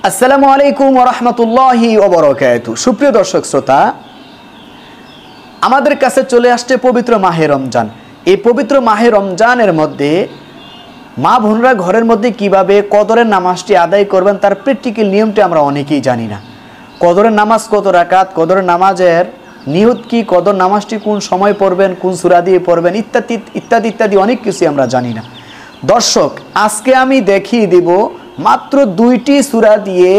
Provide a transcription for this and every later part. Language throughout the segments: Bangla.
আসসালামু আলাইকুম ওয়া রাহমাতুল্লাহি ওয়া বারাকাতুহু। সুপ্রিয় দর্শক শ্রোতা, আমাদের কাছে চলে আসছে পবিত্র মাহে রমজান। এই পবিত্র মাহে রমজানের মধ্যে মা বোনরা ঘরের মধ্যে কিভাবে কদরের নামাজটি আদায় করবেন তার প্র্যাকটিক্যাল নিয়মটি আমরা অনেকেই জানি না। কদরের নামাজ কত রাকাত, কদরের নামাজের নিয়ত কি, কদর নামাজটি কোন সময় পড়বেন, কোন সূরা দিয়ে পড়বেন ইত্যাদি ইত্যাদি ইত্যাদি অনেক কিছু আমরা জানি না। দর্শক, আজকে আমি দেখিয়ে দিব মাত্র 2টি সূরা দিয়ে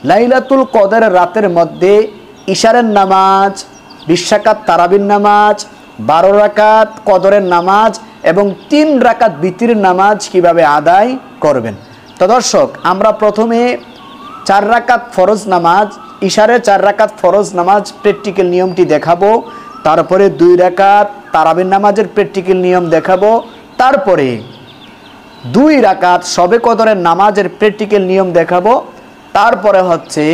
লাইলাতুল কদরের রাতের মধ্যে ইশারের নামাজ, 20 রাকাত তারাবির নামাজ, 12 রাকাত কদরের নামাজ এবং 3 রাকাত বিতিরের নামাজ কিভাবে আদায় করবেন। তো দর্শক, আমরা প্রথমে 4 রাকাত ফরজ নামাজ, ইশারে 4 রাকাত ফরজ নামাজ প্র্যাকটিক্যাল নিয়মটি দেখাবো। তারপরে 2 রাকাত তারাবির নামাজের প্র্যাকটিক্যাল নিয়ম দেখাবো। তারপরে 2 রাকাত শবে কদরের নামাজের প্র্যাকটিক্যাল নিয়ম দেখাবো। তারপরে হচ্ছে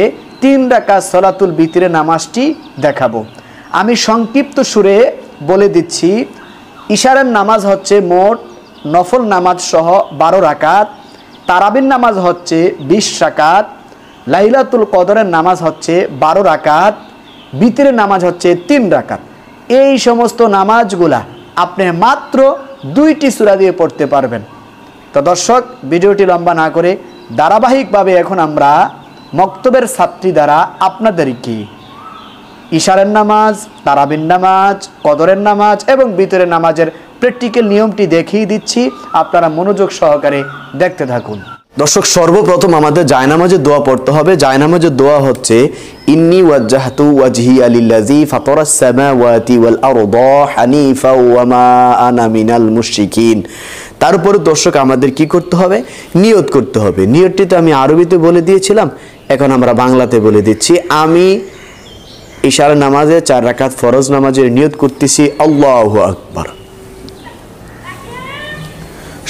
3 রাকাত সলাতুল বিতিরের নামাজটি দেখাবো। আমি সংক্ষিপ্ত সুরে বলে দিচ্ছি। ইশারের নামাজ হচ্ছে মোট নফল নামাজ সহ 12 রাকাত, তারাবির নামাজ হচ্ছে 20 রাকাত, লাইলাতুল কদরের নামাজ হচ্ছে 12 রাকাত, বিতিরের নামাজ হচ্ছে 3 রাকাত। এই সমস্ত নামাজগুলা আপনি মাত্র 2টি সূরা দিয়ে পড়তে পারবেন। তো দর্শক, ভিডিওটি লম্বা না করে ধারাবাহিকভাবে এখন আমরা মক্তবের ছাত্রী দ্বারা আপনাদেরকে ইশারের নামাজ, তারাবির নামাজ, কদরের নামাজ এবং বিতরের নামাজের প্র্যাকটিক্যাল নিয়মটি দেখিয়ে দিচ্ছি। আপনারা মনোযোগ সহকারে দেখতে থাকুন। দর্শক, সর্বপ্রথম আমাদের জায়নামাজের দোয়া পড়তে হবে। জায়নামাজের দোয়া হচ্ছে ইন্নী ওয়াজ্জাহতু ওয়াজহিয়া লিল্লাযী ফাতারাস সামাওয়াতি ওয়াল আরদা হানিফা ওয়া মা আনা মিনাল মুশরিকিন। তারপরে দর্শক, আমাদের কি করতে হবে? নিয়ত করতে হবে। নিয়তটি তো আমি আরবিতে বলে দিয়েছিলাম, এখন আমরা বাংলাতে বলে দিচ্ছি। আমি ইশারা নামাজে 4 রাকাত ফরজ নামাজের নিয়ত করতেছি আল্লাহু আকবার।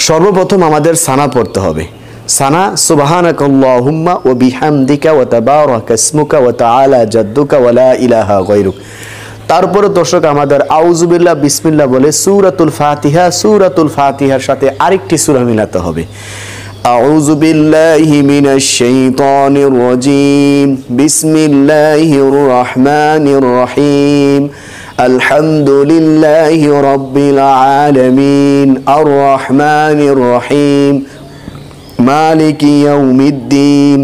সর্বপ্রথম আমাদের সানা পড়তে হবে। সানা সুবহানাকাল্লাহুম্মা ওয়া বিহামদিকা ওয়া তাবারাকা ইসমুকা ওয়া তাআলা জাদ্দুকা ওয়া লা ইলাহা গায়রুক। তারপরে দর্শক, আমাদের আউযু বিল্লাহ বিসমিল্লাহ বলে সূরাতুল ফাতিহার সাথে আরেকটি সূরা মিলাতে হবে। আউযু বিল্লাহি মিনাশ শাইতানির রাজীম, বিসমিল্লাহির রহমানির রহিম, আলহামদুলিল্লাহি রাব্বিল আলামিন, আর রহমানির রহিম, মালিকি ইয়াউমিদ্দিন,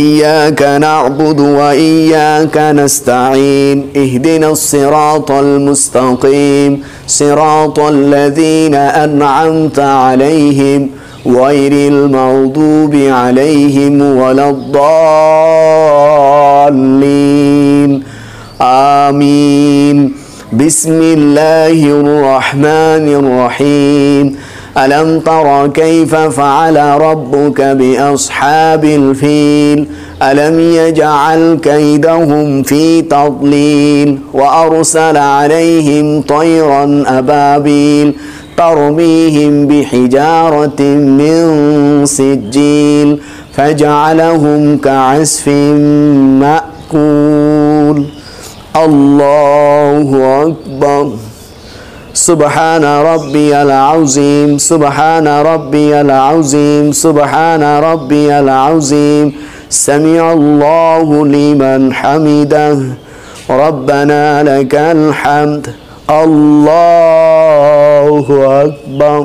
إياك نعبد وإياك نستعين اهدنا الصراط المستقيم صراط الذين أنعمت عليهم غير المغضوب عليهم ولا الضالين آمين بسم الله الرحمن الرحيم ألم تر كيف فعل ربك بأصحاب الفيل ألم يجعل كيدهم في تضليل وأرسل عليهم طيرا أبابيل ترميهم بحجارة من سجيل فجعلهم كعصف مأكول الله أكبر سبحان ربي العظيم سبحان ربي العظيم سبحان ربي العظيم سمع الله لمن حمده ربنا لك الحمد الله أكبر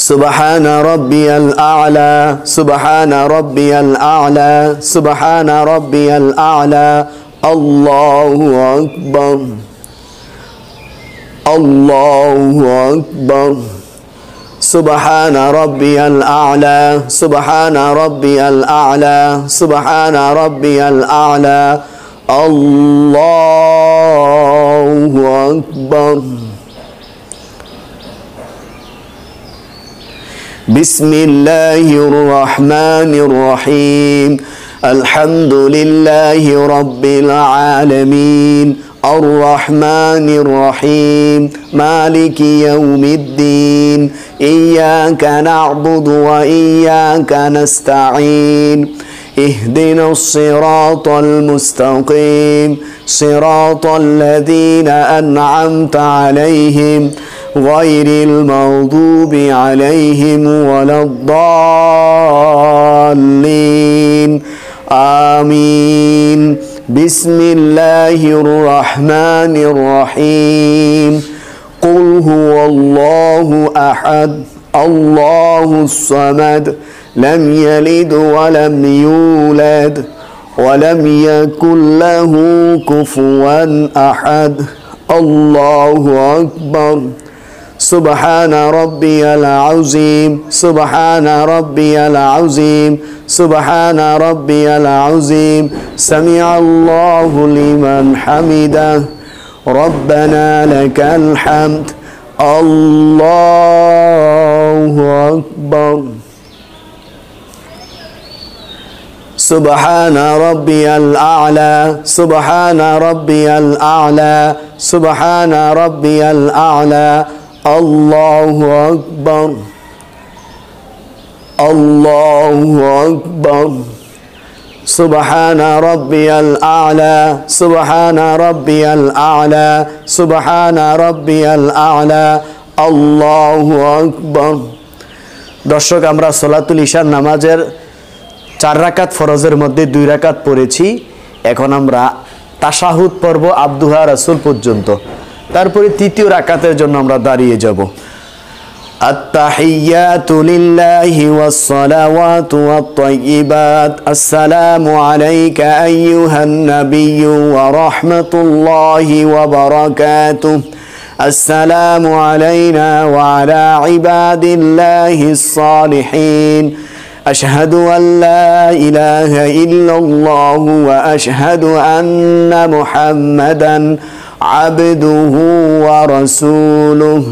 سبحان ربي الأعلى سبحان ربي الأعلى سبحان ربي الأعلى الله أكبر الله أكبر سبحان ربي الأعلى سبحان ربي الأعلى سبحان ربي الأعلى الله أكبر بسم الله الرحمن الرحيم الحمد لله رب العالمين الرحمن الرحيم مالك يوم الدين إياك نعبد وإياك نستعين اهدنا الصراط المستقيم صراط الذين أنعمت عليهم غير المغضوب عليهم ولا الضالين آمين بسم الله الرحمن الرحيم قل هو الله أحد الله الصمد لم يلد ولم يولد ولم يكن له كفوا أحد الله أكبر سبحان ربي العظيم سبحان ربي العظيم سبحان ربي العظيم سمع الله لمن حمده ربنا لك الحمد الله أكبر سبحان ربي الأعلى سبحان ربي الأعلى سبحان ربي الأعلى الله أكبر الله أكبر سبحان ربي الأعلى سبحان ربي الأعلى سبحان ربي الأعلى الله أكبر দর্শক আমরা সালাতুল ইশার নামাজের 4 রাকাত ফরজের মধ্যে 2 রাকাত পড়েছি এখন আমরা তাশাহুদ পড়ব আব্দুহা রাসূল পর্যন্ত তারপরে তৃতীয় রাকাতের জন্য আমরা দাঁড়িয়ে যাব আত-তাহিয়াতু লিল্লাহি ওয়াস-সালাওয়াতু ওয়াত-তাইয়্যিবাত আসসালামু আলাইকা আইয়ুহান নাবিয়্যু ওয়া রাহমাতুল্লাহি ওয়া বারাকাতুহু আসসালামু আলাইনা ওয়া আলা ইবাদিল্লাহিস সালিহিন أشهد أن لا إله إلا الله وأشهد أن محمدا عبده ورسوله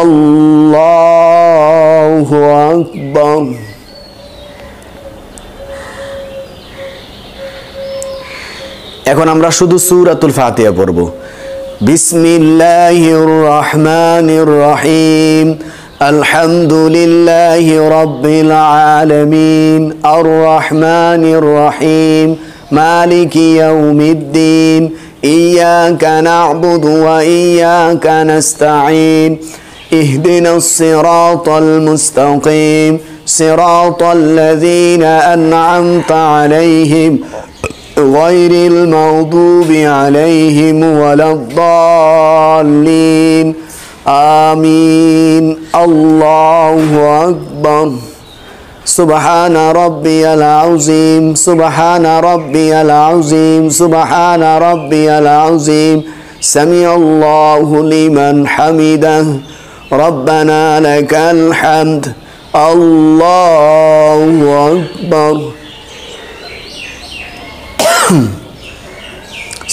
الله أكبر এখন আমরা শুধু সূরাতুল ফাতিহা পড়ব বিসমিল্লাহির রহমানির রহিম الحمد لله رب العالمين الرحمن الرحيم مالك يوم الدين إياك نعبد وإياك نستعين اهدنا الصراط المستقيم صراط الذين أنعمت عليهم غير المغضوب عليهم ولا الضالين آمين الله أكبر سبحان ربي العظيم سبحان ربي العظيم سبحان ربي العظيم سمع الله لمن حمده ربنا لك الحمد الله أكبر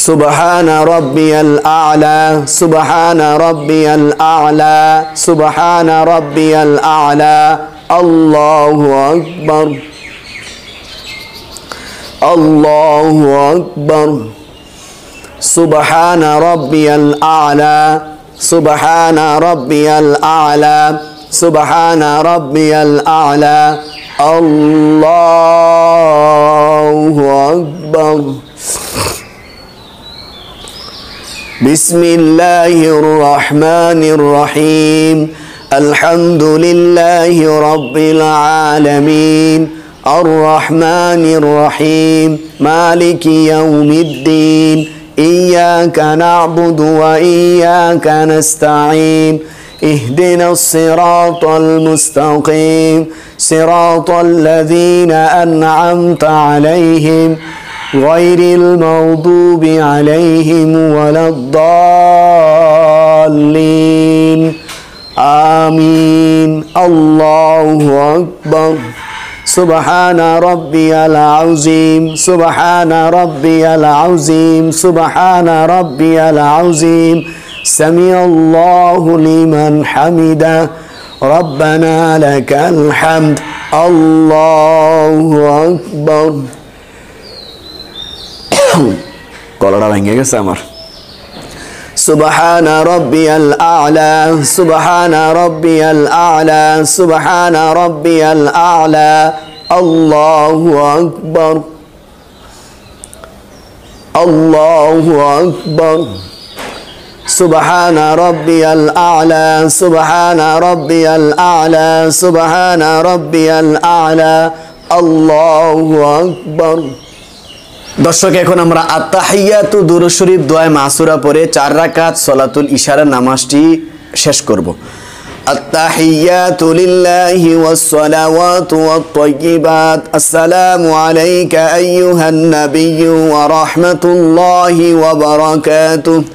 سبحان ربي الأعلى سبحان ربي الأعلى سبحان ربي الأعلى الله أكبر الله أكبر سبحان ربي الأعلى سبحان ربي الأعلى سبحان ربي الأعلى الله أكبر بسم الله الرحمن الرحيم الحمد لله رب العالمين الرحمن الرحيم مالك يوم الدين إياك نعبد وإياك نستعين اهدنا الصراط المستقيم صراط الذين أنعمت عليهم غير المغضوب عليهم ولا الضالين آمين الله أكبر سبحان ربي العظيم سبحان ربي العظيم سبحان ربي العظيم سمع الله لمن حمده ربنا لك الحمد الله أكبر গলাটা ভেঙে গেছে আমার سبحان ربي الأعلى سبحان ربي الأعلى سبحان ربي الأعلى الله أكبر الله أكبر سبحان ربي الأعلى سبحان ربي الأعلى سبحان ربي الأعلى الله أكبر দর্শক, এখন আমরা আত্তাহিয়াতু দুরূদ শরীফ দোয়া মাসুরা পড়ে 4 রাকাত সলাতুল ইশারার নামাজটি শেষ করব। আত্তাহিয়াতু লিল্লাহি ওয়াস সালাওয়াতু ওয়াত তাইয়্যিবাত আসসালামু আলাইকা আইয়ুহান নাবিয়্যু ওয়া রাহমাতুল্লাহি ওয়া বারাকাতুহু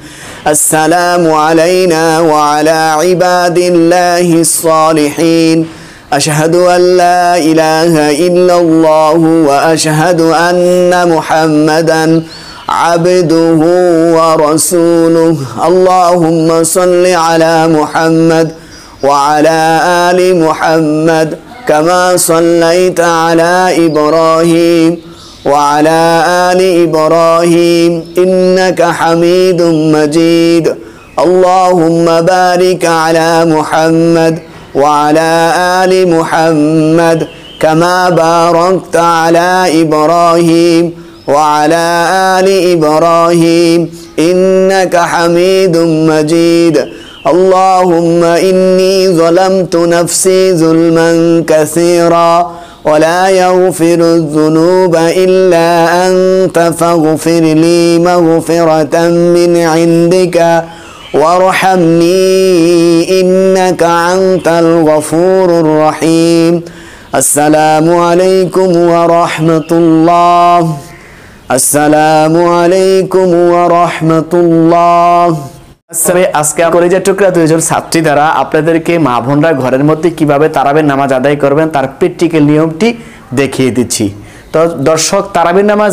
আসসালামু আলাইনা ওয়া আলা ইবাদিল্লাহিস সালিহিন أشهد أن لا إله إلا الله وأشهد أن محمدا عبده ورسوله اللهم صل على محمد وعلى آل محمد كما صليت على إبراهيم وعلى آل إبراهيم إنك حميد مجيد اللهم بارك على محمد وعلى آل محمد كما باركت على إبراهيم وعلى آل إبراهيم إنك حميد مجيد اللهم إني ظلمت نفسي ظلما كثيرا ولا يغفر الذنوب إلا أنت فاغفر لي مغفرة من عندك وارحمني إنك أنت الغفور الرحيم السلام عليكم ورحمة الله السلام عليكم ورحمة الله। আজকে কলেজের টুকরা 2 জন ছাত্রী দ্বারা আপনাদেরকে মা বোনরা ঘরের মধ্যে কিভাবে তারাবির নামাজ আদায় করবেন তার প্র্যাকটিক্যাল নিয়মটি দেখিয়ে দিচ্ছি। তো দর্শক, তারাবির নামাজ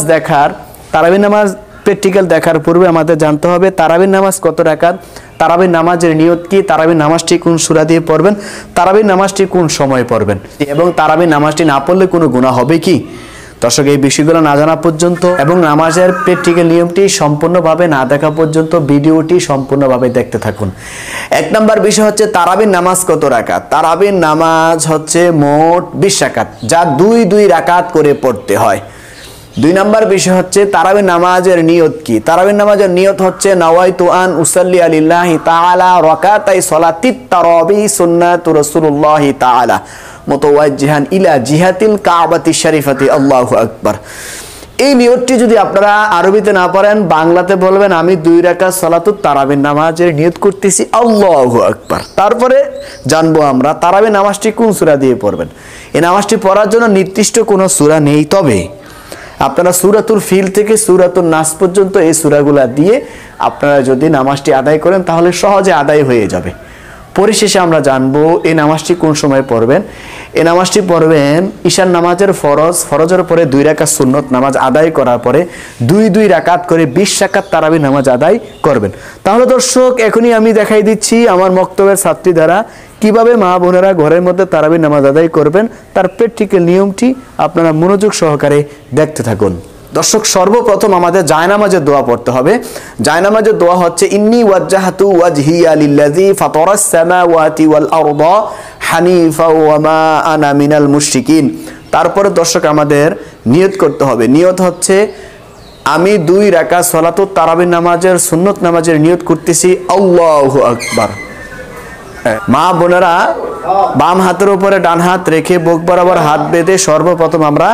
প্র্যাকটিক্যাল দেখার পূর্বে আমাদের জানতে হবে তারাবির নামাজ কত রাকাত, তারাবির নামাজের নিয়ত কি, তারাবির নামাজটি কোন সূরা দিয়ে পড়বেন, তারাবির নামাজটি কোন সময় পড়বেন এবং তারাবির নামাজটি না পড়লে কোনো গুনাহ হবে কি। দর্শক, এই বিষয়গুলো না জানা পর্যন্ত এবং নামাজের প্র্যাকটিক্যাল নিয়মটি সম্পূর্ণভাবে না দেখা পর্যন্ত ভিডিওটি সম্পূর্ণভাবে দেখতে থাকুন। 1 নম্বর বিষয় হচ্ছে তারাবির নামাজ কত রাকাত। তারাবির নামাজ হচ্ছে মোট 20 রাকাত, যা 2 রাকাত করে পড়তে হয়। 2 নম্বর বিষয় হচ্ছে তারাবির নামাজের নিয়ত কি। তারাবির নামাজের নিয়ত হচ্ছে নাওয়াইতু আন উসাল্লি লিল্লাহি তাআলা রাকাতাই সালাতিত তারাবি সুন্নাতু রাসূলুল্লাহি তাআলা মুতাওয়াজ্জিহান ইলা জিহাতিল কাবাতিশ শরীফাতি আল্লাহু আকবার। এই নিয়তটি যদি আপনারা আরবিতে না পারেন, বাংলাতে বলবেন আমি 2 রাকাত সালাতুত তারাবির নামাজের নিয়ত করতেছি আল্লাহু আকবার। তারপরে জানবো আমরা তারাবির নামাজটি কোন সূরা দিয়ে পড়বেন। এই নামাজটি পড়ার জন্য নির্দিষ্ট কোনো সূরা নেই, তবে আপনারা সূরাতুল ফিল থেকে সূরাতুন নাস পর্যন্ত এই সূরাগুলা দিয়ে আপনারা যদি নামাজটি আদায় করেন তাহলে সহজে আদায় হয়ে যাবে। পরিশেষে আমরা জানবো এই নামাজটি কোন সময় পড়বেন। এই নামাজটি পড়বেন ঈশার নামাজের ফরজের পরে 2 রাকাত সুন্নত নামাজ আদায় করার পরে 2 রাকাত করে 20 রাকাত তারাবির নামাজ আদায় করবেন। তাহলে দর্শক, এখনই আমি দেখাই দিচ্ছি আমার মক্তবের ছাত্রী দ্বারা কিভাবে মা বোনেরা ঘরের মধ্যে তারাবির নামাজ আদায় করবেন তার প্র্যাকটিক্যাল নিয়মটি আপনারা মনোযোগ সহকারে দেখতে থাকুন। দর্শক, সর্বপ্রথম আমাদের জায়নামাজের দোয়া পড়তে হবে। জায়নামাজের দোয়া হচ্ছে ইন্নী ওয়াজ্জাহাতু ওয়াজহিয়া লিল্লাযী ফাতারাস সামাওয়াতি ওয়াল আরদা হানিফা ওয়া মা আনা মিনাল মুশরিকিন। তারপরে দর্শক আমাদের নিয়ত করতে হবে। নিয়ত হচ্ছে আমি 2 রাকাত সালাতুত তারাবির নামাজের সুন্নত নামাজের নিয়ত করতেছি আল্লাহু আকবার। মা বোনেরা বাম হাতের উপরে ডান হাত রেখে বুক বরাবর হাত বেঁধে সর্বপ্রথম আমরা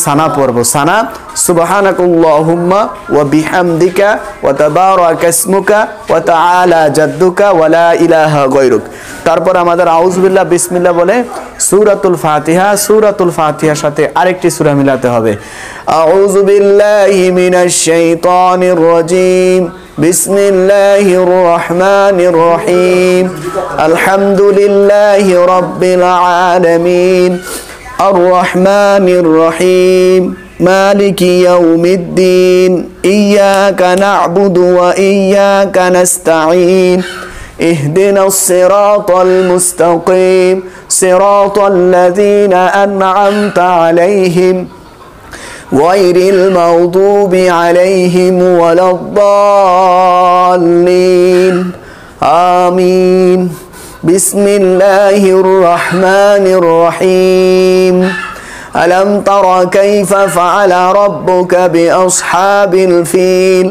সানা পড়ব। সানা সুবহানাকাল্লাহুম্মা ওয়া বিহামদিকা ওয়া তাবারাকা ইসমুকা ওয়া তাআলা জাদ্দুকা ওয়া লা ইলাহা গায়রুক। তারপর আমাদের আউযু বিল্লাহ বিসমিল্লাহ বলে সূরাতুল ফাতিহার সাথে আরেকটি সূরা মিলাতে হবে। আউযু বিল্লাহি মিনাশ শাইতানির রাজীম বিসমিল্লাহির রহমানির রহিম আলহামদুলিল্লাহি রাব্বিল আলামিন আর রহমানির রহিম মালিকি ইয়াউমিদ্দিন ইয়্যাকা না'বুদু ওয়া ইয়্যাকা নাস্তাঈন ইহদিনাস সিরাতাল মুস্তাকিম সিরাতাল লাযীনা আন'আমতা আলাইহিম غير المغضوب عليهم ولا الضالين آمين بسم الله الرحمن الرحيم ألم تر كيف فعل ربك بأصحاب الفيل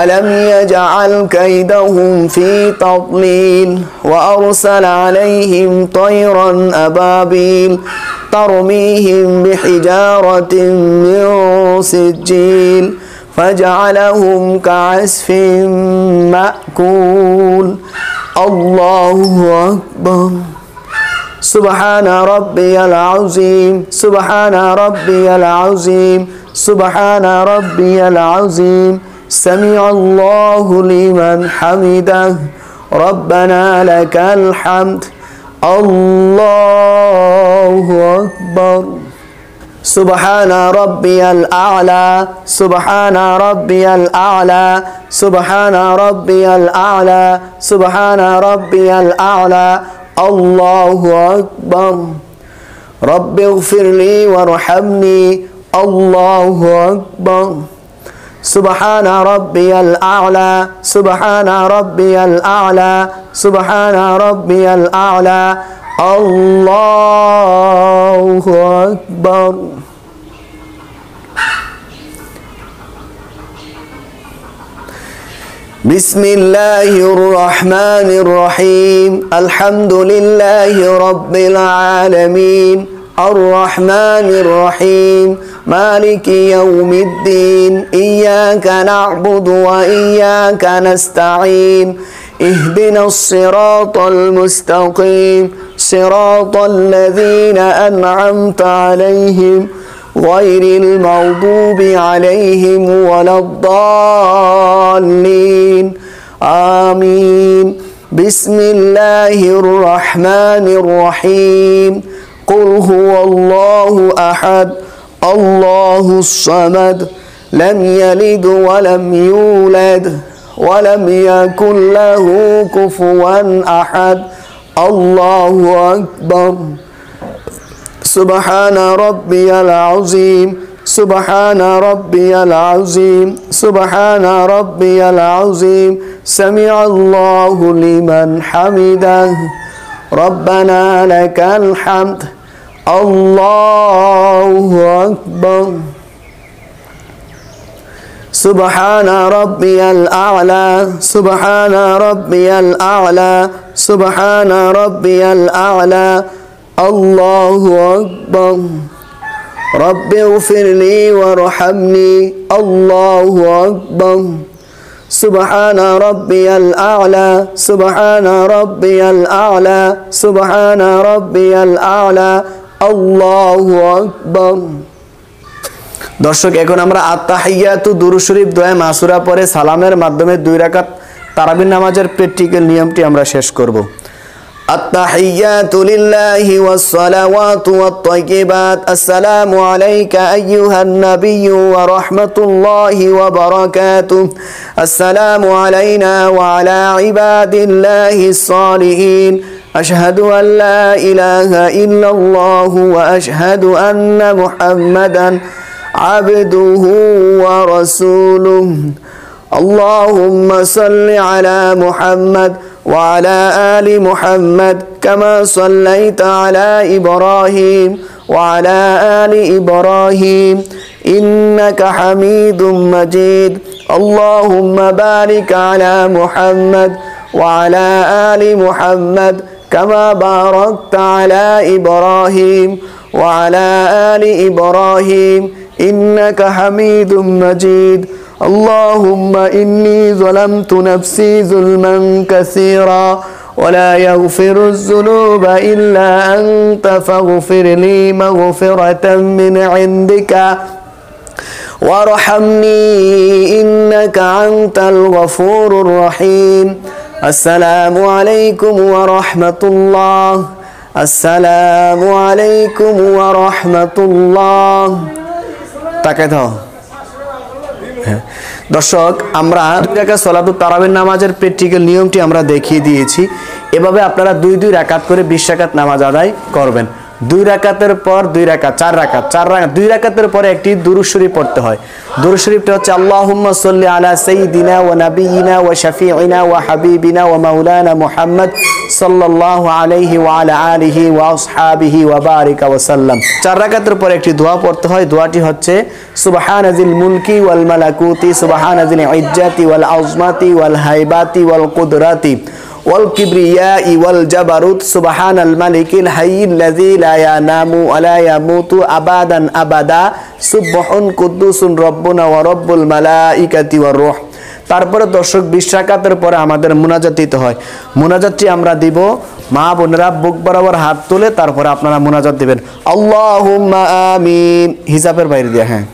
ألم يجعل كيدهم في تضليل وأرسل عليهم طيرا أبابيل ترميهم بحجارة من سجيل فجعلهم كعصف مأكول الله أكبر سبحان ربي العظيم سبحان ربي العظيم سبحان ربي العظيم سمع الله لمن حمده ربنا لك الحمد الله أكبر سبحان ربي الأعلى سبحان ربي الأعلى سبحان ربي الأعلى سبحان ربي الأعلى الله أكبر رب اغفر لي وارحمني الله أكبر سبحان ربي الأعلى سبحان ربي الأعلى سبحان ربي الأعلى الله أكبر بسم الله الرحمن الرحيم الحمد لله رب العالمين الرحمن الرحيم مالك يوم الدين إياك نعبد وإياك نستعين اهدنا الصراط المستقيم صراط الذين أنعمت عليهم غير المغضوب عليهم ولا الضالين آمين بسم الله الرحمن الرحيم قل هو الله أحد الله الصمد لم يلد ولم يولد ولم يكن له كفوا أحد الله أكبر سبحان ربي العظيم سبحان ربي العظيم سبحان ربي العظيم سمع الله لمن حمده ربنا لك الحمد الله أكبر سبحان ربي الأعلى سبحان ربي الأعلى سبحان ربي الأعلى الله أكبر رب اغفر لي وارحمني الله أكبر سبحان ربي الأعلى سبحان ربي الأعلى سبحان ربي الأعلى الله أكبر দর্শক এখন আমরা আত্তাহিয়াতু দুরূদ শরীফ দোয়া মাসুরা পরে সালামের মাধ্যমে 2 রাকাত তারাবির নামাজের প্র্যাকটিক্যাল নিয়মটি আমরা শেষ করব আত্তাহিয়াতু লিল্লাহি ওয়াস সালাওয়াতু ওয়াত তাইয়্যিবাত আসসালামু আলাইকা আইয়ুহান নাবিয়্যু ওয়া রাহমাতুল্লাহি ওয়া বারাকাতুহু আসসালামু আলাইনা ওয়া আলা ইবাদিল্লাহিস সালিহিন আশহাদু আল লা ইলাহা ইল্লাল্লাহু ওয়া আশহাদু আন্না মুহাম্মাদান عبده ورسوله اللهم صل على محمد وعلى آل محمد كما صليت على إبراهيم وعلى آل إبراهيم إنك حميد مجيد اللهم بارك على محمد وعلى آل محمد كما باركت على إبراهيم وعلى آل إبراهيم إنك حميد مجيد اللهم إني ظلمت نفسي ظلما كثيرا ولا يغفر الذنوب إلا أنت فاغفر لي مغفرة من عندك وارحمني إنك أنت الغفور الرحيم السلام عليكم ورحمة الله السلام عليكم ورحمة الله তাকাই দাও দর্শক আমরা 2 রাকাত সালাতুত তারাবির নামাজের প্র্যাকটিক্যাল নিয়মটি আমরা দেখিয়ে দিয়েছি এভাবে আপনারা 2 রাকাত করে 20 রাকাত নামাজ আদায় করবেন 2 রাকাতের পর 2 রাকাত 4 রাকাত 2 রাকাতের পরে একটি দুরূদ শরীফ পড়তে হয় দুরূদ শরীফটা হচ্ছে আল্লাহুম্মা সাল্লি আলা সাইয়্যিদিনা ওয়া নাবিয়িনা ওয়া শাফিঈনা ওয়া হাবিবিনা ওয়া মাওলানা মুহাম্মদ সাল্লাল্লাহু আলাইহি ওয়া আলা আলিহি ওয়া আসহাবিহি ওয়া বারিকা ওয়া সাল্লাম 4 রাকাতের পরে একটি দোয়া পড়তে হয় দোয়াটি হচ্ছে সুবহানাজিল মুলকি ওয়াল মালাকুতি সুবহানাজিল ইজ্জাতি ওয়াল আযমাতি ওয়াল হাইবাতি ওয়াল কুদরাতি ওয়াল কিবরিয়াই ওয়াল জাবারুত সুবহানাল মালিকিল হাইয়িল লাযী লা ইয়ানামু ওয়া লা ইয়ামুতু আবাদান আবাদা সুবহুন কুদ্দুসুন রব্বুনা ওয়া রব্বুল মালাইকাতি ওয়ার রূহ। তারপরে দর্শক 20 রাকাতের পরে আমাদের মুনাজাত দিতে হয়। মুনাজাতটি আমরা দিব, মা বোনেরা বুক বরাবর হাত তুলে তারপরে আপনারা মুনাজাত দিবেন। আল্লাহুম্মা আমিন, হিসাবের বাইরে দিয়ে। হ্যাঁ,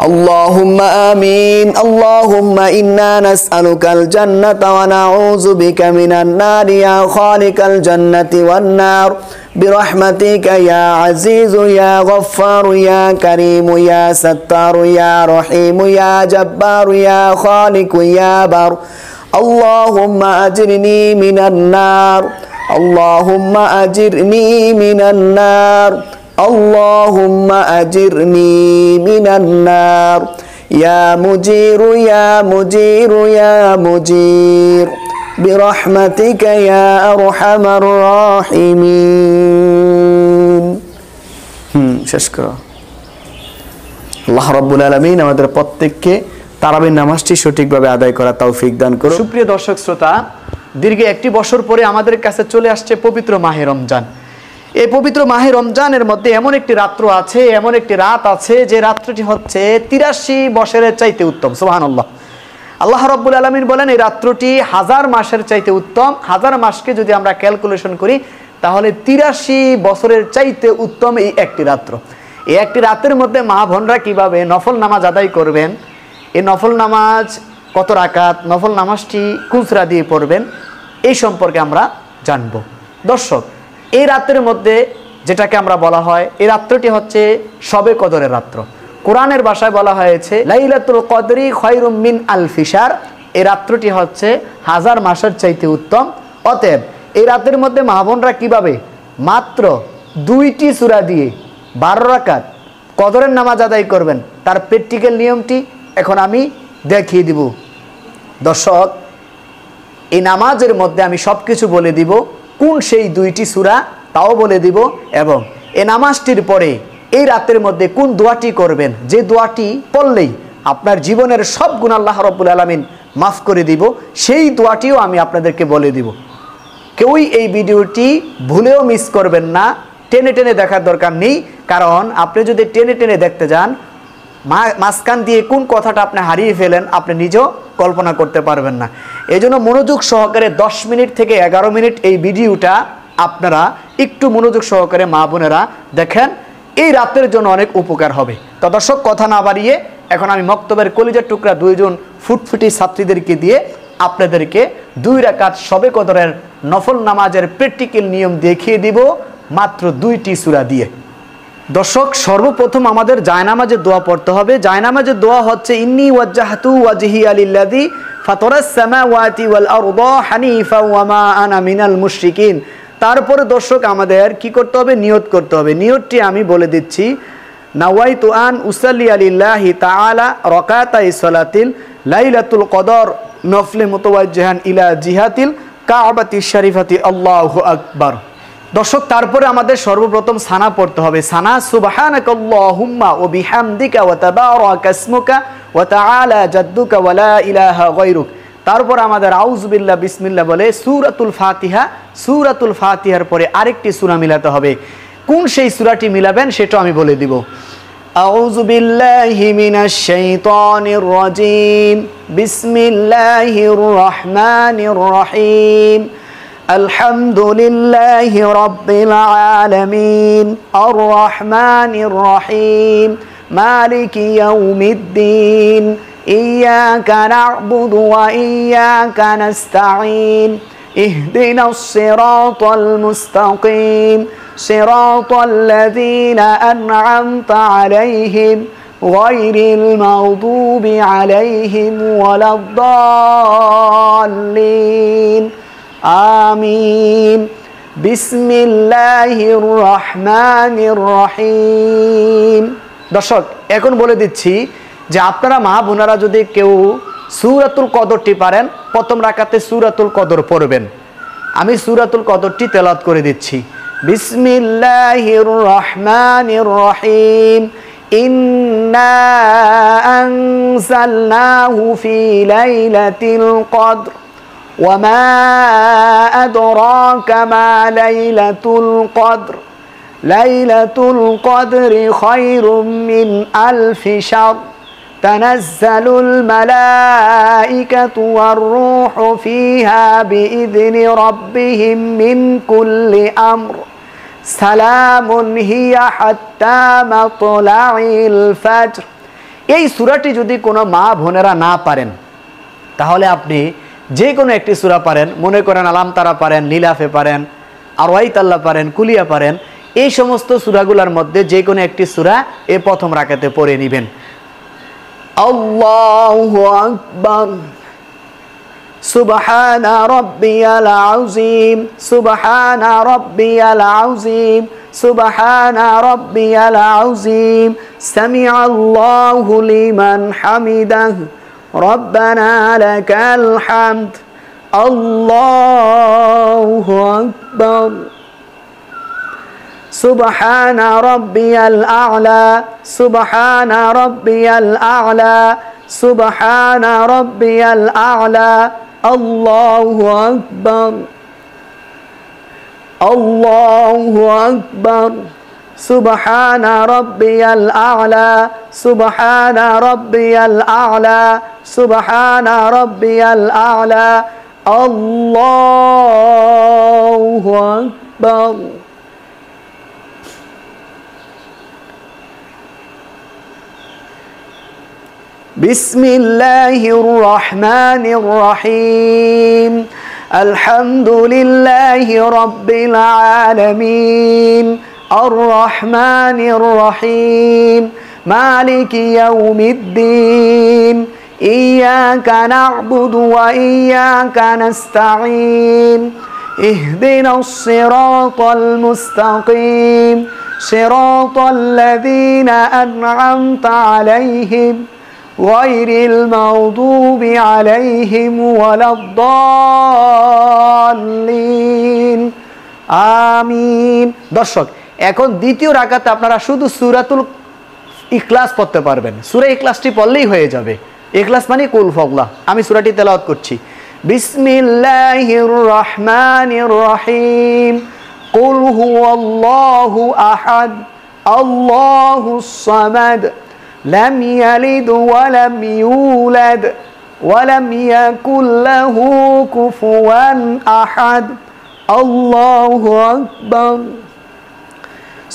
আল্লাহুম্মা আমিন। আল্লাহুম্মা ইন্না নাসআলুকাল জান্নাতা ওয়া নাউযু বিকা মিনান নারি ইয়া খালিকাল জান্নাতি ওয়ান নার বিরহমাতিকা ইয়া আজিজু ইয়া গফফারু ইয়া কারীমু ইয়া সাত্তারু ইয়া রহিমু ইয়া জাব্বারু ইয়া খালিকু ইয়া বার। আল্লাহুম্মা আজিরনি মিনান নার। আল্লাহুম্মা আজিরনি মিনান নার। আল্লাহুম্মা আজিরনি মিনান নার ইয়া মুজিরু ইয়া মুজিরু ইয়া মুজির বিরহমাতিকা ইয়া আরহামার রাহিমিন। শেষ করো। আল্লাহ রাব্বুল আলামিন আমাদের প্রত্যেককে তারাবির নামাজটি সঠিকভাবে আদায় করা তৌফিক দান করুন। সুপ্রিয় দর্শক শ্রোতা, দীর্ঘ 1 বছর পরে আমাদের কাছে চলে আসছে পবিত্র মাহে রমজান। এই পবিত্র মাহে রমজানের মধ্যে এমন একটি রাত্র আছে, এমন একটি রাত আছে যে রাত্রটি হচ্ছে 83 বছরের চাইতে উত্তম। সুবহানাল্লাহ। আল্লাহ রাব্বুল আলামিন বলেন এই রাত্রটি 1000 মাসের চাইতে উত্তম। 1000 মাসকে যদি আমরা ক্যালকুলেশন করি তাহলে 83 বছরের চাইতে উত্তম এই একটি রাত্র। এই একটি রাতের মধ্যে মা বোনরা কিভাবে নফল নামাজ আদায় করবেন, এই নফল নামাজ কত রাকাত, নফল নামাজটি কোন সূরা দিয়ে পড়বেন, এই সম্পর্কে আমরা জানব। দর্শক, এই রাতের মধ্যে যেটাকে আমরা বলা হয়, এই রাত্রটি হচ্ছে শবে কদরের রাত্র। কোরআনের ভাষায় বলা হয়েছে লাইলাতুল কদরি খায়রুম মিন আলফি শাহর। এই রাত্রটি হচ্ছে 1000 মাসের চাইতে উত্তম। অতএব এই রাতের মধ্যে মা বোনরা কীভাবে মাত্র 2টি সূরা দিয়ে 12 রাকাত কদরের নামাজ আদায় করবেন, তার প্র্যাকটিক্যাল নিয়মটি এখন আমি দেখিয়ে দিব। দর্শক, এই নামাজের মধ্যে আমি সব কিছু বলে দিব, কোন সেই 2টি সূরা তাও বলে দিব, এবং এই নামাজটির পরে এই রাতের মধ্যে কোন দোয়াটি করবেন, যে দোয়াটি পড়লেই আপনার জীবনের সব গুনাহ আল্লাহ রাব্বুল আলামিন মাফ করে দিব, সেই দোয়াটিও আমি আপনাদেরকে বলে দিব। কেউই এই ভিডিওটি ভুলেও মিস করবেন না, টেনে টেনে দেখার দরকার নেই। কারণ আপনি যদি টেনে টেনে দেখতে যান, মাঝখান দিয়ে কোন কথাটা আপনি হারিয়ে ফেলেন আপনি নিজেও কল্পনা করতে পারবেন না। এই জন্য মনোযোগ সহকারে 10 মিনিট থেকে 11 মিনিট এই ভিডিওটা আপনারা একটু মনোযোগ সহকারে মা বোনেরা দেখেন, এই রাতের জন্য অনেক উপকার হবে। তো দর্শক, কথা না বাড়িয়ে এখন আমি মক্তবের কলিজার টুকরা 2 জন ফুটফুটি ছাত্রীদেরকে দিয়ে আপনাদেরকে 2 রাকাত শবে কদরের নফল নামাজের প্র্যাকটিক্যাল নিয়ম দেখিয়ে দিব মাত্র 2টি সূরা দিয়ে। দর্শক, সর্বপ্রথম আমাদের জায়নামাজের দোয়া পড়তে হবে। জায়নামাজের দোয়া হচ্ছে ইন্নী ওয়াজ্জাহতু ওয়াজহিয়া লিল্লাযী ফাতারাস সামাওয়াতি ওয়াল আরদা হানিফা ওয়া মা আনা মিনাল মুশরিকিন। তারপরে দর্শক আমাদের কি করতে হবে, নিয়ত করতে হবে। নিয়তটি আমি বলে দিচ্ছি, নাওয়াইতু আন উসাল্লি লিল্লাহি তাআলা রাকাতাই সালাতিল লাইলাতুল কদর নফলে মুতাওয়াজ্জিহান ইলা জিহাতিল কাবাতি শরীফাতি আল্লাহু আকবার। দর্শক, তারপরে আমাদের সর্বপ্রথম সানা পড়তে হবে। সানা সুবহানাকাল্লাহুম্মা ওয়া বিহামদিকা ওয়া তাবারাকা ইসমুকা ওয়া তাআলা জাদ্দুকা ওয়া লা ইলাহা গায়রুক। তারপর আমাদের আউযু বিল্লাহ বিসমিল্লাহ বলে সূরাতুল ফাতিহা, সূরাতুল ফাতিহার পরে আরেকটি সূরা মিলাতে হবে। কোন সেই সূরাটি মিলাবেন সেটা আমি বলে দিব। আউযু বিল্লাহি মিনাশ শাইতানির রাজীম, বিসমিল্লাহির রহমানির রহিম, আলহামদুলিল্লাহি রাব্বিল আলামিন, আর রহমানির রহিম, মালিকি ইয়াউমিদ্দিন, ইয়্যাকা না'বুদু ওয়া ইয়্যাকা নাস্তাঈন, ইহদিনাস সিরাতাল মুস্তাকিম, সিরাতাল লাযীনা আন'আমতা আলাইহিম গায়রিল মাগদুবি আলাইহিম ওয়ালাদ-দাল্লিন, আমিন। বিসমিল্লাহির রহমানির রহিম। দর্শক, এখন বলে দিচ্ছি যে আপনারা মা বোনেরা যদি কেউ সূরাতুল কদরটি পারেন, প্রথম রাকাতে সূরাতুল কদর পড়বেন। আমি সূরাতুল কদরটি তেলাওয়াত করে দিচ্ছি। বিসমিল্লাহির রহমানির রহিম, ইন্না আনজালনাহু ফি লাইলাতিল কদর وما أدراك ما ليلة القدر ليلة القدر خير من ألف شهر تنزل الملائكة والروح فيها بإذن ربهم من كل أمر سلام هي حتى مطلع الفجر। এই সূরাটি যদি কোনো মা বোনেরা না পারেন তাহলে আপনি যে কোনো একটি সূরা পারেন, মনে করেন আলাম তারা পারেন, লীলাফে পারেন, আরওয়াইতাল্লাহ পারেন, কুলিয়া পারেন, এই সমস্ত সূরাগুলোর মধ্যে যে কোনো একটি সূরা এই প্রথম রাকাতে পড়ে নেবেন। আল্লাহু আকবার সুবহানা রাব্বিয়াল আযীম সুবহানা রাব্বিয়াল আযীম সুবহানা রাব্বিয়াল আযীম সামিআল্লাহু লিমান হামিদাহ রব্বানা লাকাল হামদ আল্লাহু আকবার سبحان ربي الأعلى سبحان ربي الأعلى سبحان ربي الأعلى الله أكبر الله أكبر سبحان ربي الأعلى سبحان ربي الأعلى سبحان ربي الأعلى الله أكبر بسم الله الرحمن الرحيم الحمد لله رب العالمين الرحمن الرحيم مالك يوم الدين إياك نعبد وإياك نستعين اهدنا الصراط المستقيم صراط الذين أنعمت عليهم غير المغضوب عليهم ولا الضالين আমিন। দর্শক, এখন দ্বিতীয় রাকাতে আপনারা শুধু সূরাতুল ইখলাস পড়তে পারবেন। সূরা ইখলাসটি পড়লেই হয়ে যাবে। ইখলাস মানে কুল ফগলা। আমি সূরাটি তেলাওয়াত করছি। বিসমিল্লাহির রহমানির রহিম কুল হুয়াল্লাহু আহাদ আল্লাহুস সামাদ لم يلد ولم يولد ولم يكن له كفوا أحد الله أكبر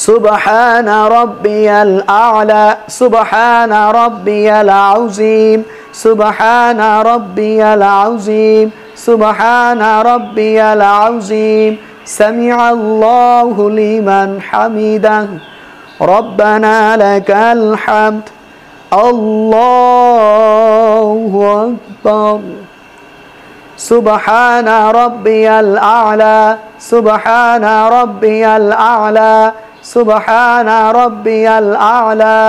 سبحان ربي الأعلى سبحان ربي العظيم سبحان ربي العظيم سبحان ربي العظيم سمع الله لمن حمده ربنا لك الحمد الله أكبر سبحان ربي الأعلى سبحان ربي الأعلى سبحان ربي الأعلى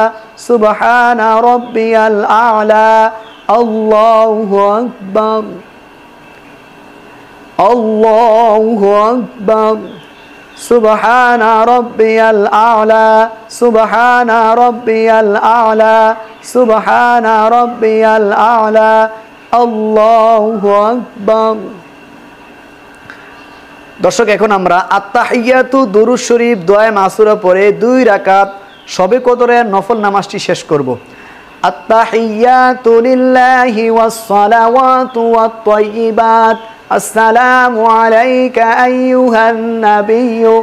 سبحان ربي الأعلى الله أكبر الله أكبر سبحان ربي الأعلى سبحان ربي الأعلى سبحان ربي الأعلى الله أكبر। দর্শক, এখন আমরা আত্তাহিয়াতু দুরূদ শরীফ দোয়া মাসুরা পড়ে 2 রাকাত শবে কদরের নফল নামাজটি শেষ করব। আত্তাহিয়াতু লিল্লাহি ওয়াস সালাওয়াতু ওয়াত তাইয়্যিবাত আসসালামু আলাইকা আইয়ুহান নাবিয়্যু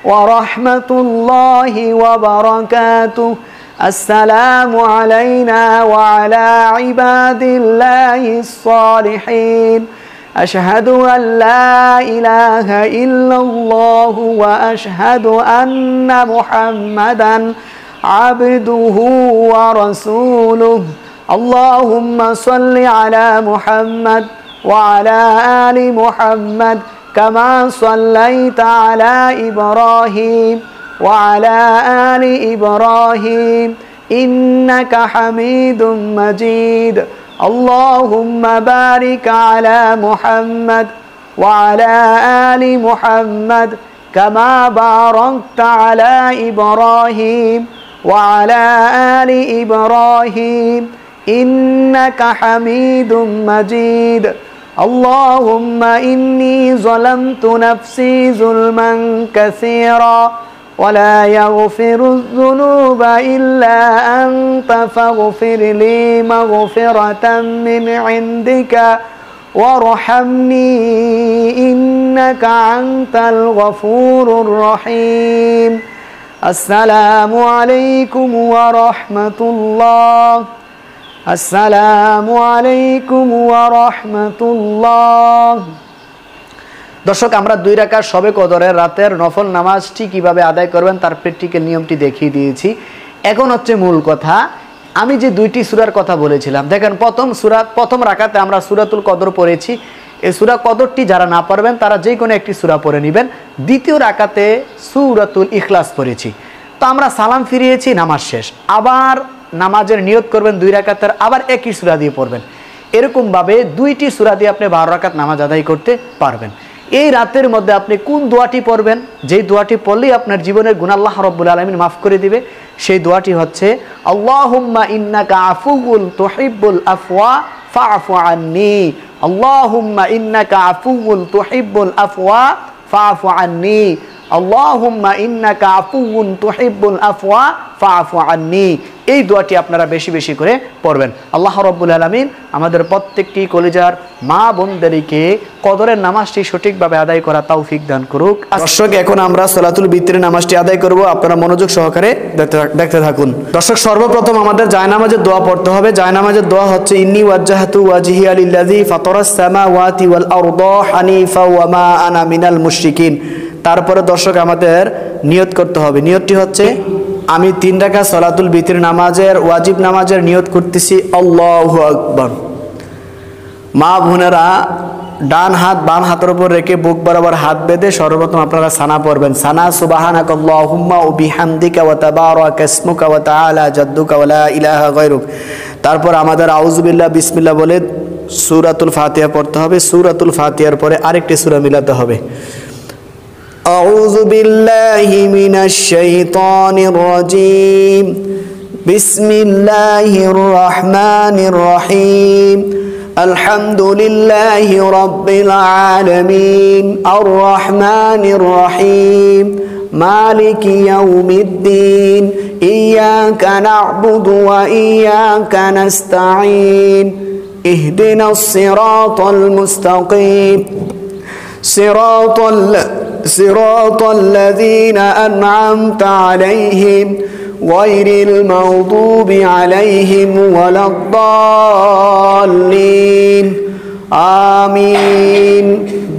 ওয়া রাহমাতুল্লাহি ওয়া বারাকাতুহু আসসালামু আলাইনা ওয়া আলা ইবাদিল্লাহিস সালিহিন আশহাদু আল লা ইলাহা ইল্লাল্লাহু ওয়া আশহাদু আন্না মুহাম্মাদান আবদুহু ওয়া রাসূলুহু আল্লাহুম্মা সাল্লি আলা মুহাম্মাদ وعلى آل محمد كما صليت على إبراهيم وعلى آل إبراهيم إنك حميد مجيد اللهم بارك على محمد وعلى آل محمد كما باركت على إبراهيم وعلى آل إبراهيم إنك حميد مجيد اللهم إني ظلمت نفسي ظلما كثيرا ولا يغفر الذنوب إلا أنت فاغفر لي مغفرة من عندك وارحمني إنك أنت الغفور الرحيم السلام عليكم ورحمة الله السلام عليكم ورحمة الله দর্শক আমরা 2 রাকাত শবে কদরের রাতের নফল নামাজটি কিভাবে আদায় করবেন তার প্র্যাকটিক্যাল নিয়মটি দেখিয়ে দিয়েছি। এখন হচ্ছে মূল কথা, আমি যে 2টি সূরার কথা বলেছিলাম, দেখেন প্রথম রাকাতে আমরা সূরাতুল কদর পড়েছি। এই সূরা কদরটি যারা না পারবেন তারা যে কোনো একটি সূরা পড়ে নেবেন। দ্বিতীয় রাকাতে সূরাতুল ইখলাস পড়েছি। তো আমরা সালাম ফিরিয়েছি, নামাজ শেষ, আবার নামাজের নিয়ত করবেন 2 রাকাতের, আবার একই সূরা দিয়ে পড়বেন। এরকমভাবে 2টি সূরা দিয়ে আপনি 12 রাকাত নামাজ আদায় করতে পারবেন। এই রাতের মধ্যে আপনি কোন দোয়াটি পড়বেন, যেই দোয়াটি পড়লেই আপনার জীবনের গুনাহ আল্লাহ রাব্বুল আলামিন মাফ করে দিবে, সেই দোয়াটি হচ্ছে আল্লাহুম্মা ইন্নাকা আফুউল তুহিব্বুল আফওয়া ফাআফু আন্নী। আল্লাহুম্মা ইন্নাকা আফুউল তুহিব্বুল আফওয়া ফাআফু আন্নী। আল্লাহুম্মা ইন্নাকা আফুউন তুহিব্বুল আফওয়া ফাআফু আন্নী। এই দোয়াটি আপনারা বেশি বেশি করে পড়বেন। আল্লাহ রাব্বুল আলামিন আমাদের প্রত্যেকটি কলিজার মা বোনদেরকে কদরের নামাজটি সঠিকভাবে আদায় করা তৌফিক দান করুক। দর্শক এখন আমরা সালাতুল বিতরের নামাজটি আদায় করব, আপনারা মনোযোগ সহকারে দেখতে থাকুন। দর্শক সর্বপ্রথম আমাদের জায়নামাজের দোয়া পড়তে হবে। জায়নামাজের দোয়া হচ্ছে ইন্নী ওয়াজ্জাহতু ওয়াজহিয়া লিল্লাযী ফাতারাস সামাওয়াতি ওয়াল আরদা হানিফা ওয়া মা আনা মিনাল মুশরিকিন। তারপরে দর্শক আমাদের নিয়ত করতে হবে। নিয়তটি হচ্ছে আমি 3 রাকাত সালাতুল বিতর নামাজের ওয়াজিব নামাজের নিয়ত করতেছি আল্লাহু আকবার। মা বোনেরা ডান হাত বাম হাতের উপর রেখে বুক বরাবর হাত বেঁধে সর্বপ্রথম আপনারা সানা পড়বেন। সানা সুবহানাকাল্লাহুম্মা ওয়া বিহামদিকা ওয়া তাবারাকা ইসমুকা ওয়া তাআলা জাদ্দুকা ওয়া লা ইলাহা গায়রুক। তারপর আমাদের আউযু বিল্লাহ বিসমিল্লাহ বলে সূরাতুল ফাতিহা পড়তে হবে। সূরাতুল ফাতিহার পরে আরেকটি সূরা মিলাতে হবে। أعوذ بالله من الشيطان الرجيم بسم الله الرحمن الرحيم الحمد لله رب العالمين الرحمن الرحيم مالك يوم الدين إياك نعبد وإياك نستعين اهدنا الصراط المستقيم صراط الذين أنعمت عليهم غير المغضوب عليهم ولا الضالين آمين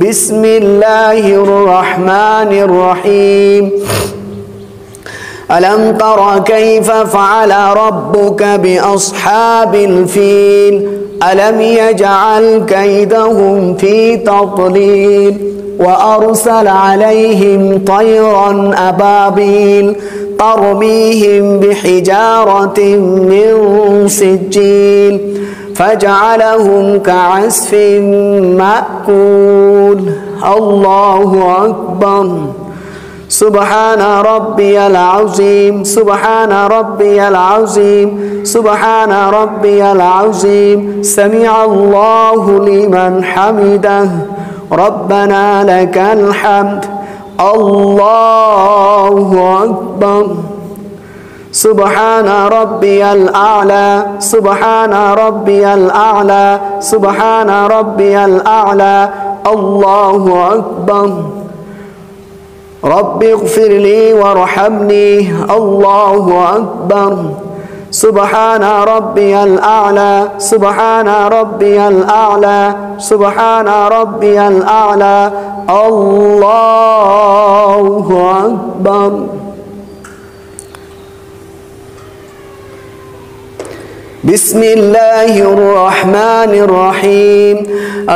بسم الله الرحمن الرحيم ألم تر كيف فعل ربك بأصحاب الفيل ألم يجعل كيدهم في تضليل وأرسل عليهم طيرا أبابيل ترميهم بحجارة من سجيل فجعلهم كعصف مأكول الله أكبر سبحان ربي العظيم سبحان ربي العظيم سبحان ربي العظيم سمع الله لمن حمده ربنا لك الحمد الله أكبر سبحان ربي الأعلى سبحان ربي الأعلى سبحان ربي الأعلى الله أكبر رب اغفر لي وارحمني الله أكبر سبحان ربي الأعلى سبحان ربي الأعلى سبحان ربي الأعلى الله أكبر بسم الله الرحمن الرحيم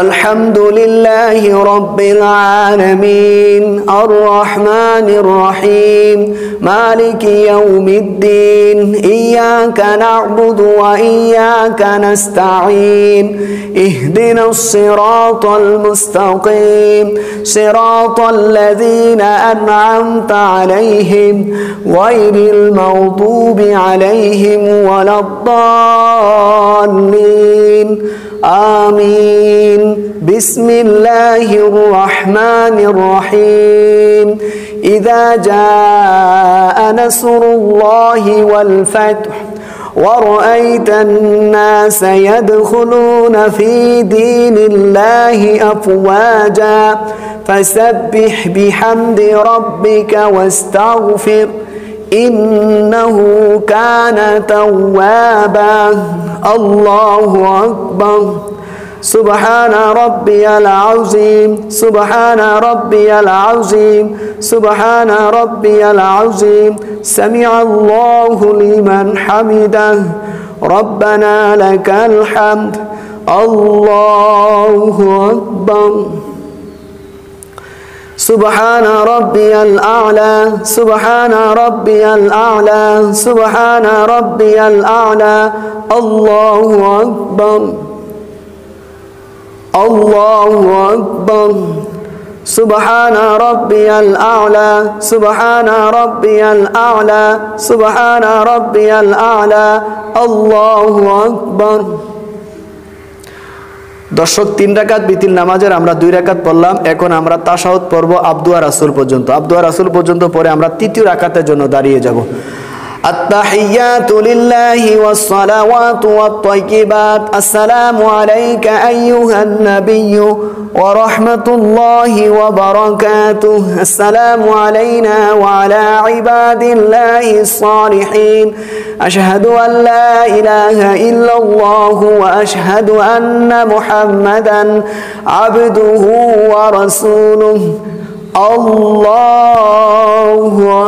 الحمد لله رب العالمين الرحمن الرحيم مالك يوم الدين إياك نعبد وإياك نستعين اهدنا الصراط المستقيم صراط الذين أنعمت عليهم غير المغضوب عليهم ولا الضالين آمين بسم الله الرحمن الرحيم إذا جاء نصر الله والفتح ورأيت الناس يدخلون في دين الله أفواجا فسبح بحمد ربك واستغفر إنه كان توابا الله أكبر سبحان ربي العظيم سبحان ربي العظيم سبحان ربي العظيم سمع الله لمن حمده ربنا لك الحمد الله أكبر سبحان ربي الأعلى سبحان ربي الأعلى سبحان ربي الأعلى الله أكبر الله أكبر سبحان ربي الأعلى سبحان ربي الأعلى سبحان ربي الأعلى الله أكبر দর্শক 3 রাকাত বিতিল নামাজের আমরা 2 রাকাত পড়লাম এখন আমরা তাশাহুদ পড়ব আব্দুয়া রাসূল পর্যন্ত আব্দুয়া রাসূল পর্যন্ত পরে আমরা তৃতীয় রাকাতের জন্য দাঁড়িয়ে যাব التحيات لله والصلوات والطيبات السلام عليك أيها النبي ورحمة الله وبركاته السلام علينا وعلى عباد الله الصالحين أشهد أن لا إله إلا الله وأشهد أن محمدا عبده ورسوله الله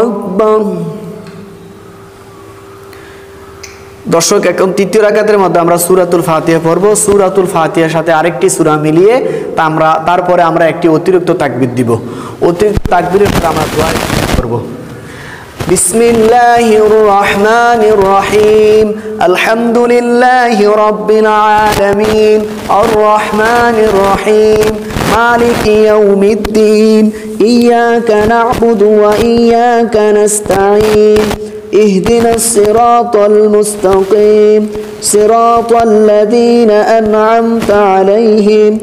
أكبر দর্শক এখন তৃতীয় রাকাতের মধ্যে আমরা সূরাতুল ফাতিহা পড়ব সূরাতুল ফাতিহার সাথে আরেকটি সূরা মিলিয়ে তারপরে আমরা একটি অতিরিক্ত তাকবীর দিব অতিরিক্ত তাকবীরের পর আমরা দোয়া করব বিসমিল্লাহির রহমানির রহিম আলহামদুলিল্লাহি রাব্বিল আলামিন আর রহমানির রহিম মালিকি ইয়াউমিদ্দিন ইয়াকা না'বুদু ওয়া ইয়াকা নাস্তাঈন اهدنا الصراط المستقيم صراط الذين أنعمت عليهم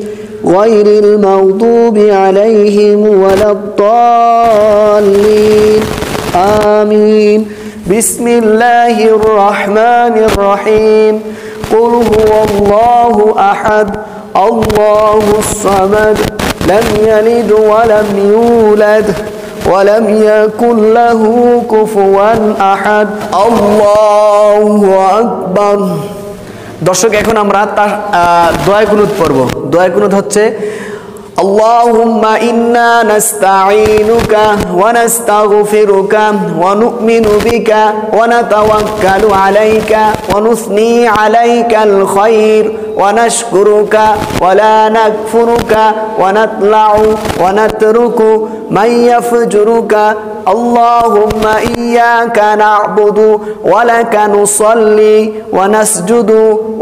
غير المغضوب عليهم ولا الضالين آمين بسم الله الرحمن الرحيم قل هو الله أحد الله الصمد لم يلد ولم يولد ولم يكن له كفوا أحد الله أكبر দর্শক এখন আমরা দোয়া কুনুত পড়ব দোয়া কুনুত হচ্ছে اللهم إنا نستعينك ونستغفرك ونؤمن بك ونتوكل عليك ونثني عليك الخير ونشكرك ولا نكفرك ونطلع ونترك من يفجرك اللهم إياك نعبد ولك نصلي ونسجد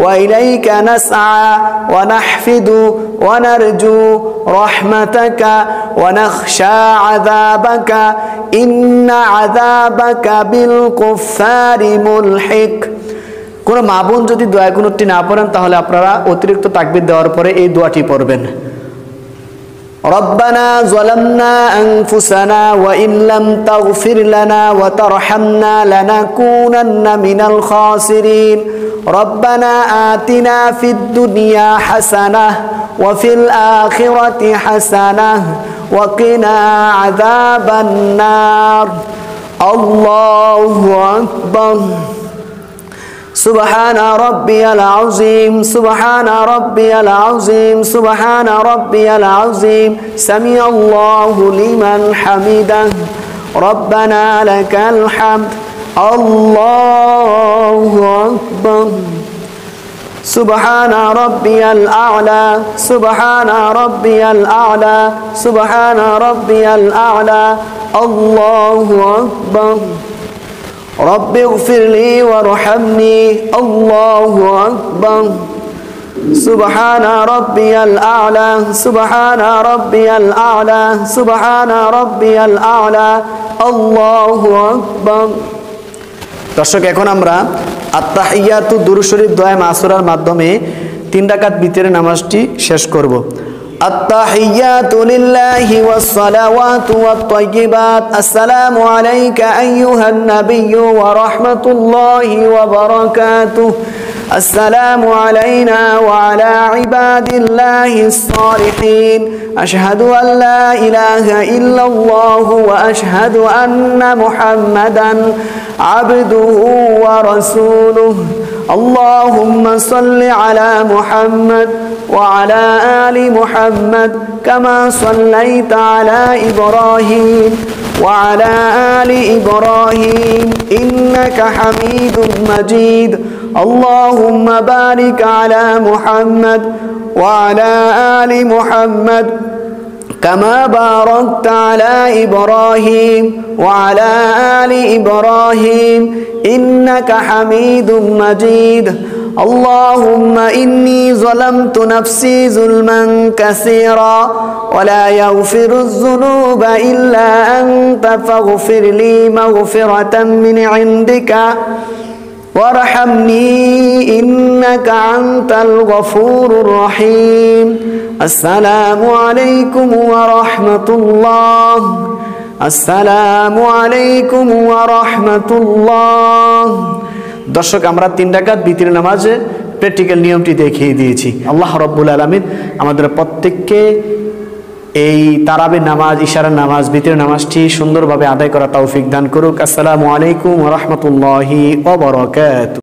وإليك نسعى ونحفد ونرجو رحمتك ونخشى عذابك إن عذابك بالكفار ملحق কোন মা বোন যদি দোয়া কুনুতটি না পড়েন তাহলে আপনারা অতিরিক্ত তাকবীর দেওয়ার পরে এই দোয়াটি পড়বেন ربنا ظلمنا أنفسنا وإن لم تغفر لنا وترحمنا لنكونن من الخاسرين ربنا آتنا في الدنيا حسنة وفي الآخرة حسنة وقنا عذاب النار الله أكبر سبحان ربي العظيم سبحان ربي العظيم سبحان ربي العظيم سمع الله لمن حمده ربنا لك الحمد الله أكبر سبحان ربي الأعلى سبحان ربي الأعلى سبحان ربي الأعلى الله أكبر رب اغفر لي وارحمني الله أكبر سبحان ربي الأعلى سبحان ربي الأعلى سبحان ربي الأعلى الله أكبر দর্শক এখন আমরা আত্তাহিয়াতু দুরূদ শরীফ দোয়া মাসুরার মাধ্যমে 3 রাকাত ভিতরে নামাজটি শেষ করব। التحيات لله والصلوات والطيبات السلام عليك أيها النبي ورحمة الله وبركاته السلام علينا وعلى عباد الله الصالحين أشهد أن لا إله إلا الله وأشهد أن محمدا عبده ورسوله اللهم صل على محمد وعلى آل محمد كما صليت على إبراهيم وعلى آل إبراهيم إنك حميد مجيد اللهم بارك على محمد وعلى آل محمد كما باركت على إبراهيم وعلى آل إبراهيم إنك حميد مجيد اللهم إني ظلمت نفسي ظلما كثيرا ولا يغفر الذنوب إلا أنت فاغفر لي مغفرة من عندك وارحمني إنك أنت الغفور الرحيم السلام عليكم ورحمة الله السلام عليكم ورحمة الله দর্শক আমরা 3 রাকাত বিতির নামাজে প্র্যাকটিক্যাল নিয়মটি দেখিয়ে দিয়েছি। আল্লাহ রাব্বুল আলামিন আমাদের প্রত্যেককে এই তারাবির নামাজ, ইশারার নামাজ, বিতির নামাজটি সুন্দরভাবে আদায় করা তৌফিক দান করুক। আসসালামু আলাইকুম ওয়া রাহমাতুল্লাহি ওয়া বারাকাতুহু।